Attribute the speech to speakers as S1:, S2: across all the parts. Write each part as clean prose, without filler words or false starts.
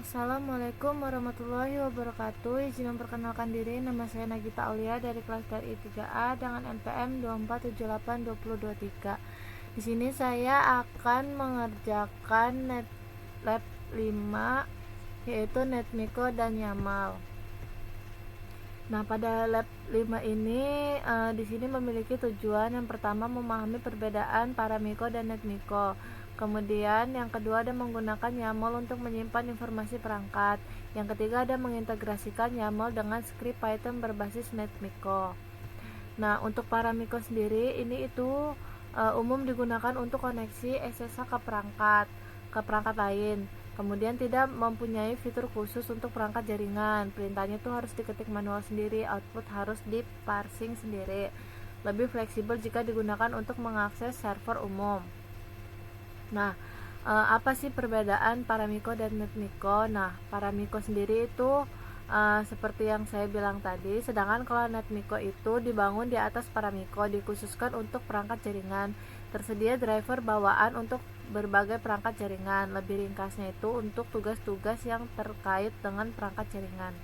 S1: Assalamualaikum warahmatullahi wabarakatuh. Izin memperkenalkan diri, nama saya Nagita Aulia dari kelas KRI 3A dengan NPM 24782023. Di sini saya akan mengerjakan lab 5 yaitu NetMiko dan YAML. Nah, pada lab 5 ini di sini memiliki tujuan. Yang pertama, memahami perbedaan Paramiko dan NetMiko. Kemudian yang kedua ada menggunakan YAML untuk menyimpan informasi perangkat. Yang ketiga ada mengintegrasikan YAML dengan script Python berbasis NetMiko. Nah, untuk Paramiko sendiri ini itu umum digunakan untuk koneksi SSH ke perangkat lain. Kemudian tidak mempunyai fitur khusus untuk perangkat jaringan. Perintahnya itu harus diketik manual sendiri, output harus diparsing sendiri. Lebih fleksibel jika digunakan untuk mengakses server umum. Nah, apa sih perbedaan Paramiko dan NetMiko? Nah, Paramiko sendiri itu seperti yang saya bilang tadi, sedangkan kalau NetMiko itu dibangun di atas Paramiko, dikhususkan untuk perangkat jaringan. Tersedia driver bawaan untuk berbagai perangkat jaringan. Lebih ringkasnya itu untuk tugas-tugas yang terkait dengan perangkat jaringan.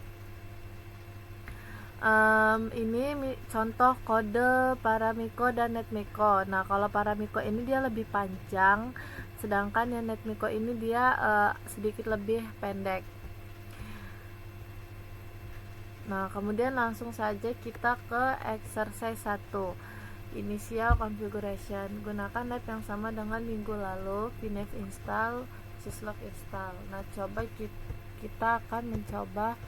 S1: Ini contoh kode Paramiko dan NetMiko. Nah, kalau Paramiko ini dia lebih panjang, sedangkan yang NetMiko ini dia sedikit lebih pendek. Nah, kemudian langsung saja kita ke exercise 1. Initial configuration. Gunakan lab yang sama dengan minggu lalu, pnf install, syslog install. Nah, coba kita akan mencoba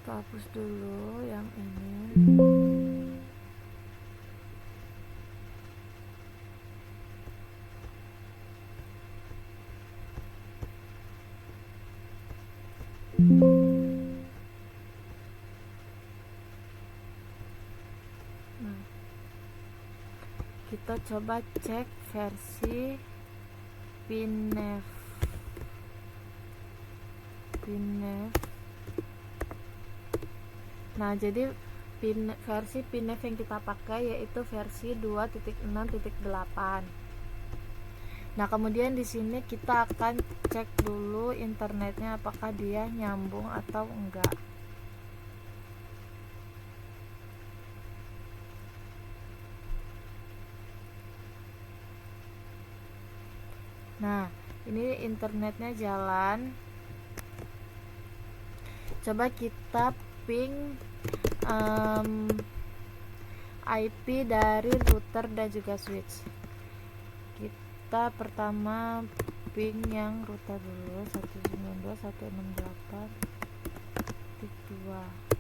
S1: kita hapus dulu yang ini. Nah, kita coba cek versi pnf. Nah, jadi versi pnf yang kita pakai yaitu versi 2.6.8. Nah, kemudian di sini kita akan cek dulu internetnya apakah dia nyambung atau enggak. Nah, ini internetnya jalan. Coba kita ping IP dari router dan juga switch. Kita pertama ping yang router dulu 192.168.2.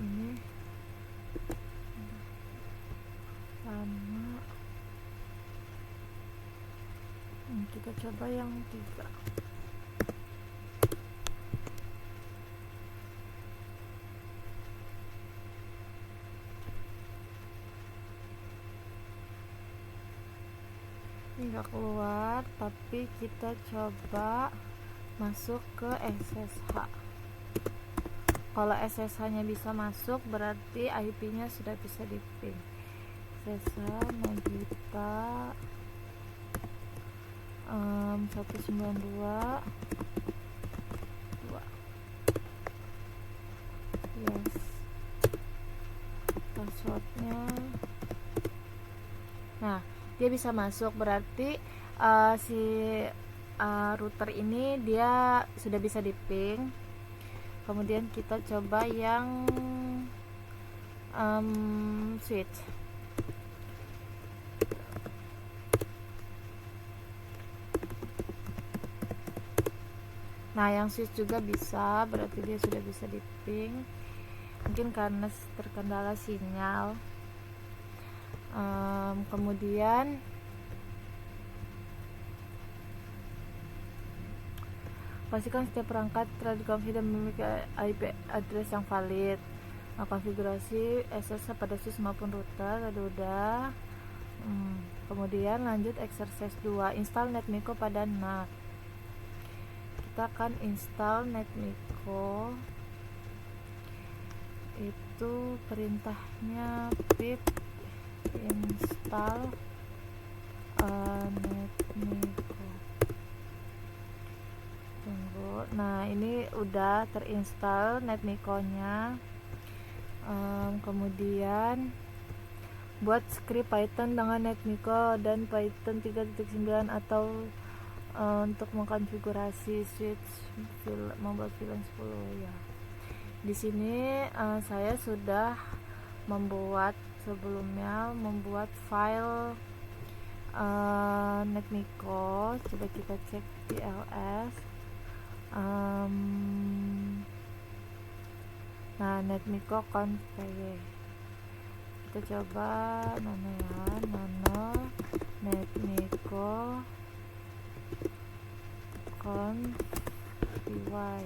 S1: Ini sama. Kita coba yang 3. Ini nggak keluar, tapi kita coba masuk ke SSH. Kalau SSH nya bisa masuk, berarti IP nya sudah bisa di ping. SSH Nagita 192 yes, passwordnya. Nah, dia bisa masuk, berarti si router ini dia sudah bisa di ping. Kemudian kita coba yang switch. Nah, yang switch juga bisa, berarti dia sudah bisa di ping. Mungkin karena terkendala sinyal. Kemudian pastikan setiap perangkat telah dikonfigurasi dan memiliki IP address yang valid. Nah, konfigurasi SSH pada switch maupun router udah. Kemudian lanjut exercise 2, install NetMiko pada NAT. Kita akan install NetMiko. Itu perintahnya pip install NetMiko. Tunggu. Nah, ini udah terinstall NetMiko-nya. Kemudian buat script Python dengan NetMiko dan Python 3.9 atau untuk mengkonfigurasi switch membuat VLAN 10 ya. Di sini saya sudah sebelumnya membuat file NetMiko. Coba kita cek di ls. Nah, NetMiko config. Kita coba nano NetMiko conf.py.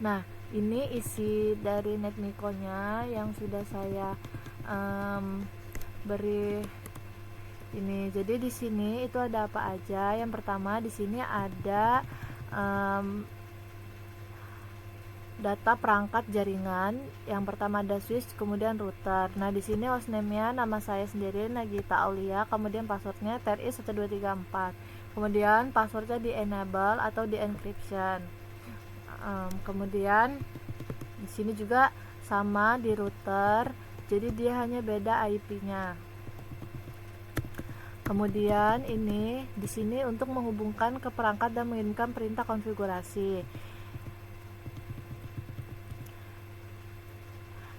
S1: Nah, ini isi dari NetMiko-nya yang sudah saya beri ini. Jadi di sini itu ada apa aja? Yang pertama di sini ada data perangkat jaringan. Yang pertama ada switch, kemudian router. Nah, di sini hostname-nya nama saya sendiri Nagita Aulia, kemudian passwordnya TRI1234. Kemudian passwordnya di enable atau di encryption. Kemudian di sini juga sama di router, jadi dia hanya beda IP-nya. Kemudian ini di sini untuk menghubungkan ke perangkat dan mengirimkan perintah konfigurasi.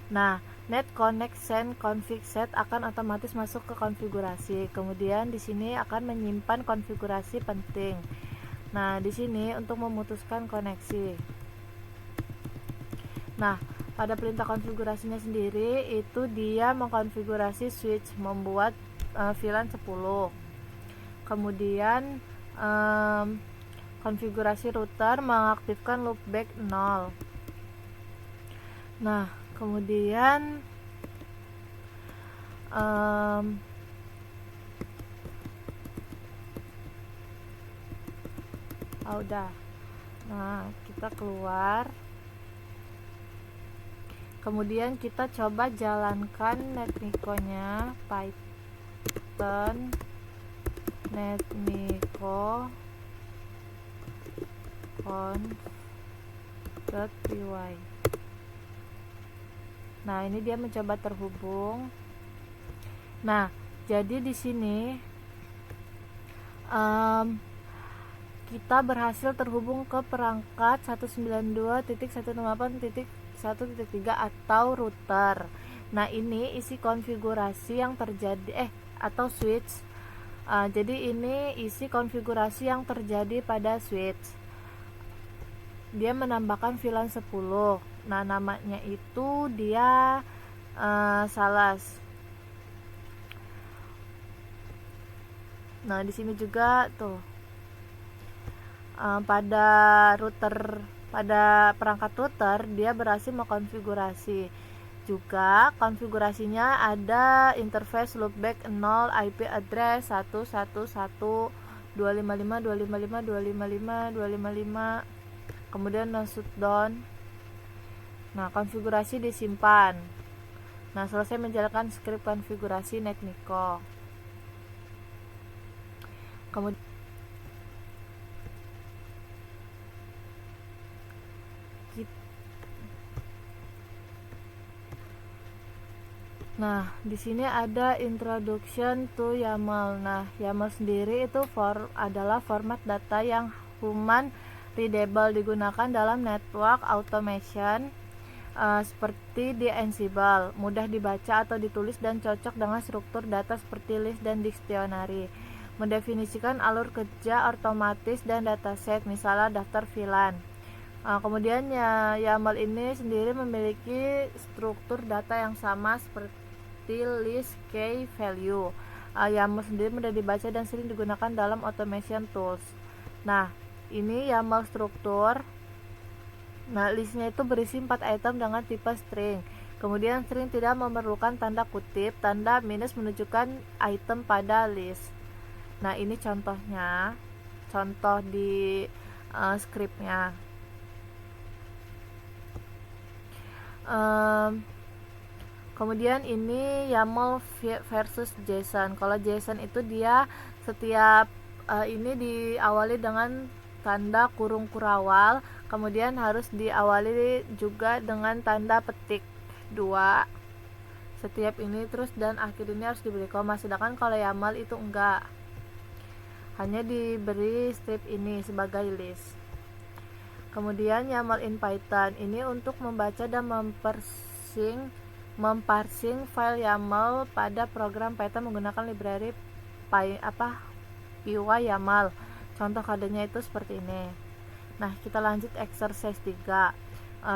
S1: Nah, net connect send config set akan otomatis masuk ke konfigurasi. Kemudian di sini akan menyimpan konfigurasi penting. Nah, di sini untuk memutuskan koneksi. Nah, pada perintah konfigurasinya sendiri itu dia mengkonfigurasi switch, membuat VLAN 10. Kemudian konfigurasi router mengaktifkan loopback 0. Nah, kemudian udah. Nah, kita keluar. Kemudian kita coba jalankan NetMiko-nya, Python NetMiko conf.py. Nah, ini dia mencoba terhubung. Nah, jadi di sini kita berhasil terhubung ke perangkat 192.168.1.3 atau router. Nah, ini isi konfigurasi yang terjadi atau switch. Jadi ini isi konfigurasi yang terjadi pada switch. Dia menambahkan VLAN 10. Nah, namanya itu dia Salas. Nah, di sini juga tuh pada perangkat router dia berhasil mengkonfigurasi. juga konfigurasinya ada interface loopback 0, IP address 111.255.255.255.255, kemudian no shutdown. Nah, konfigurasi disimpan. Nah, selesai menjalankan skrip konfigurasi NetMiko. Kemudian di sini ada introduction to YAML. Nah, YAML sendiri itu adalah format data yang human readable, digunakan dalam network automation seperti di Ansible, mudah dibaca atau ditulis dan cocok dengan struktur data seperti list dan dictionary. Mendefinisikan alur kerja otomatis dan dataset, misalnya daftar VLAN. Kemudian YAML ini sendiri memiliki struktur data yang sama seperti list key value. YAML sendiri mudah dibaca dan sering digunakan dalam automation tools. Nah, ini YAML struktur. Nah, listnya itu berisi 4 item dengan tipe string. Kemudian string tidak memerlukan tanda kutip, tanda minus menunjukkan item pada list. Nah, ini contohnya, contoh di scriptnya. Kemudian ini YAML versus JSON. Kalau JSON itu dia setiap ini diawali dengan tanda kurung kurawal, kemudian harus diawali juga dengan tanda petik 2 setiap ini, terus dan akhir ini harus diberi koma. Sedangkan kalau YAML itu enggak, hanya diberi strip ini sebagai list. Kemudian YAML in Python ini untuk membaca dan memparsing file YAML pada program Python menggunakan library PyYAML. Contoh kodenya itu seperti ini. Nah, kita lanjut exercise 3,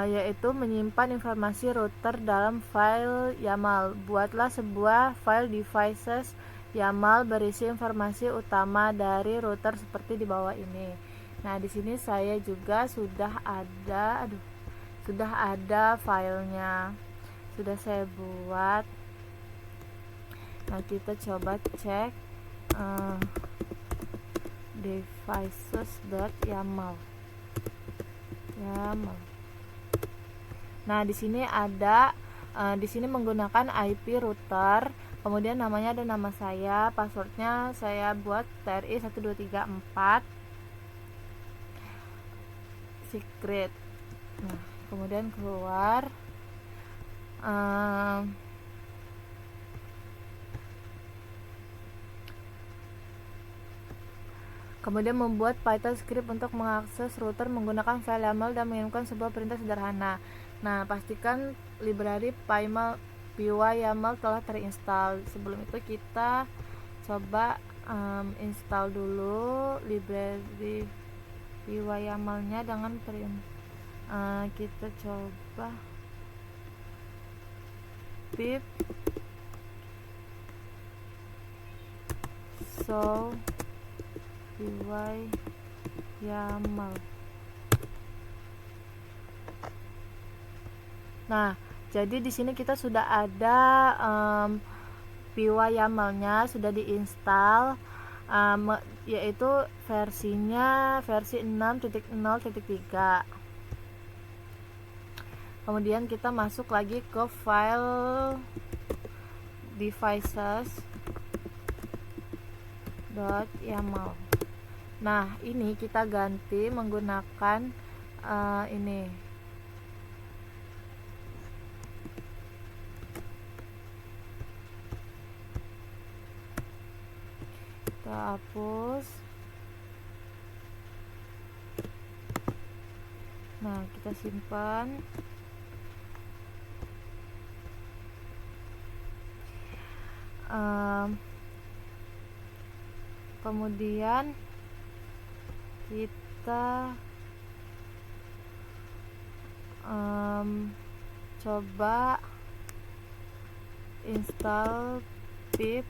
S1: yaitu menyimpan informasi router dalam file YAML. Buatlah sebuah file devices YAML berisi informasi utama dari router seperti di bawah ini. Nah, di sini saya juga sudah ada filenya. Sudah saya buat. Nah, kita coba cek devices.yaml. Nah, di sini ada di sini menggunakan IP router, kemudian namanya ada nama saya, passwordnya saya buat TRI 1234 secret. Nah, kemudian keluar kemudian membuat Python script untuk mengakses router menggunakan file YAML dan mengirimkan sebuah perintah sederhana. Nah, pastikan library PyYAML telah terinstall. Sebelum itu kita coba install dulu library PyYAML-nya dengan kita coba pip so PyYAML. Nah, jadi di sini kita sudah ada PyYAML-nya sudah diinstal, yaitu versinya versi 6.0.3. Kemudian kita masuk lagi ke file devices.yaml. Nah, ini kita ganti menggunakan ini. Kita hapus. Nah, kita simpan. Kemudian kita coba install pip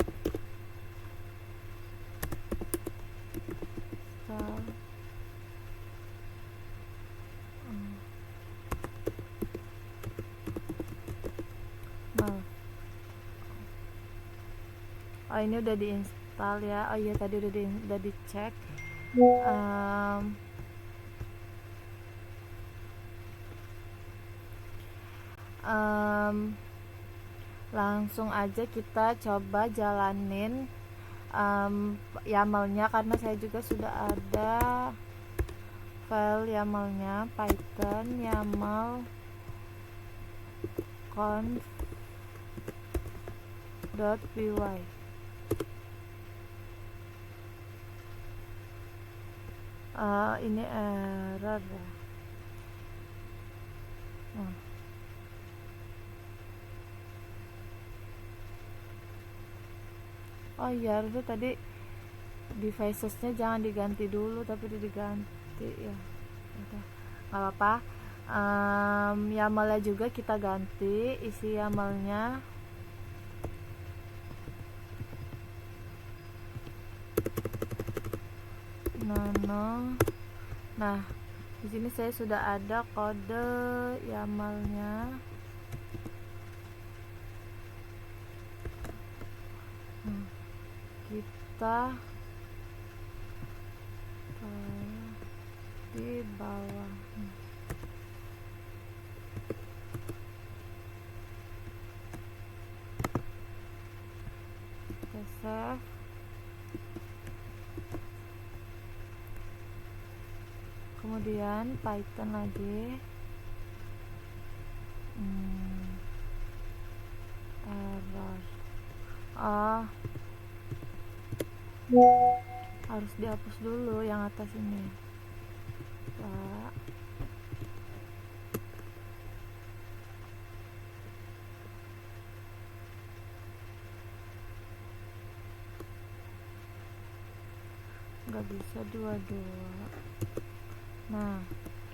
S1: ini udah diinstal ya. Oh iya, tadi udah dicek. Langsung aja kita coba jalanin YAML-nya, karena saya juga sudah ada file YAML-nya, Python YAML conf.py. Ini error ya. Oh iya, harusnya tadi devicesnya jangan diganti dulu, tapi udah diganti ya. Udah, nggak apa-apa. YAML-nya juga kita ganti, isi YAML-nya nano. Nah, di sini saya sudah ada kode YAML-nya. Kita di bawah. Kita save. Kemudian Python lagi. Error. Harus dihapus dulu yang atas ini. Pak. Nggak bisa dua-dua. Nah,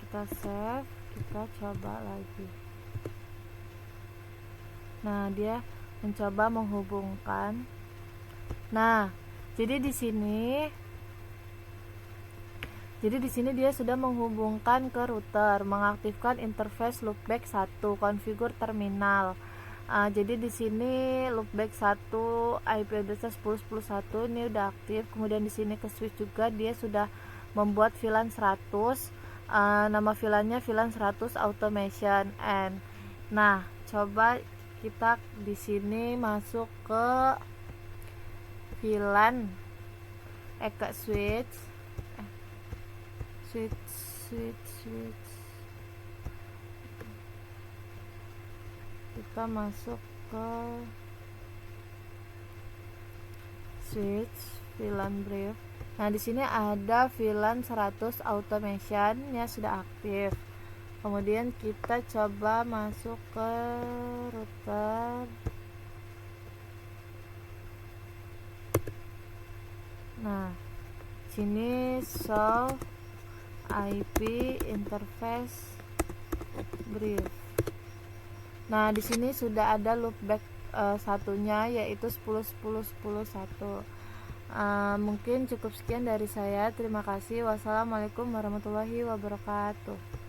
S1: kita save, kita coba lagi. Nah, dia mencoba menghubungkan. Nah, jadi di sini dia sudah menghubungkan ke router, mengaktifkan interface loopback 1, konfigur terminal. Jadi di sini loopback 1 IP address 10.10.1 ini udah aktif. Kemudian di sini ke switch juga dia sudah membuat VLAN 100. Nama VLAN-nya VLAN 100 automation and. Nah, coba kita di sini masuk ke VLAN ke switch. Kita masuk ke switch VLAN brief. Nah, di sini ada VLAN 100 automation-nya sudah aktif. Kemudian kita coba masuk ke router. Nah, sini show IP interface brief. Nah, di sini sudah ada loopback satunya, yaitu 10.10.10.1. Mungkin cukup sekian dari saya. Terima kasih. Wassalamualaikum warahmatullahi wabarakatuh.